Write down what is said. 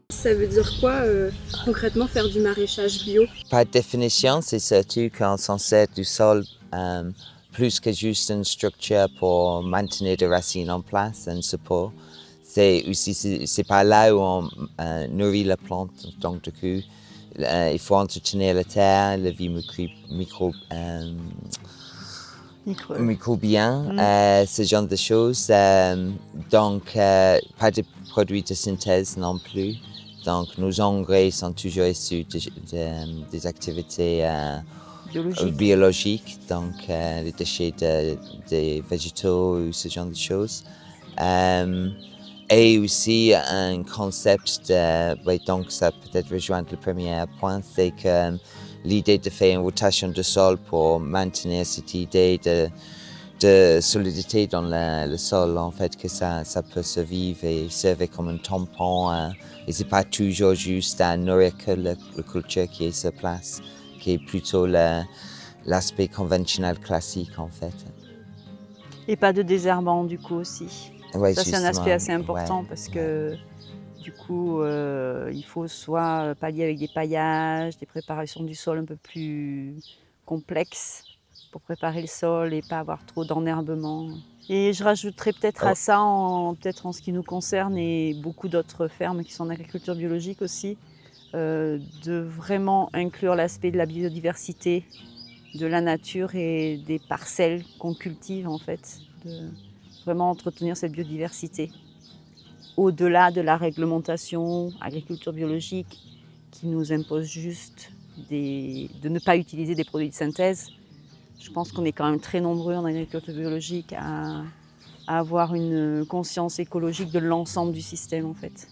Ça veut dire quoi concrètement faire du maraîchage bio? Par définition, c'est surtout qu'on s'en sert du sol plus que juste une structure pour maintenir des racines en place, un support. C'est aussi c'est par là où on nourrit la plante. Donc du coup, il faut entretenir la terre, la vie microbienne, ce genre de choses. Donc pas de produits de synthèse non plus. Donc nos engrais sont toujours issus des activités biologiques, donc les déchets des végétaux ou ce genre de choses. Et aussi un concept oui, donc ça peut-être rejoindre le premier point, c'est que l'idée de faire une rotation de sol pour maintenir cette idée de solidité dans le sol, en fait, que ça peut survivre et servir comme un tampon. Et c'est pas toujours juste à nourrir que la culture qui est sur place, qui est plutôt l'aspect conventionnel classique, en fait. Et pas de désherbant du coup aussi. Ouais, Ça c'est un aspect assez important ouais, parce que du coup il faut soit pallier avec des paillages, des préparations du sol un peu plus complexes pour préparer le sol et pas avoir trop d'enherbement. Et je rajouterais peut-être à ça, peut-être en ce qui nous concerne et beaucoup d'autres fermes qui sont en agriculture biologique aussi, de vraiment inclure l'aspect de la biodiversité, de la nature et des parcelles qu'on cultive en fait, de vraiment entretenir cette biodiversité. Au-delà de la réglementation agriculture biologique qui nous impose juste de ne pas utiliser des produits de synthèse, je pense qu'on est quand même très nombreux en agriculture biologique à avoir une conscience écologique de l'ensemble du système en fait.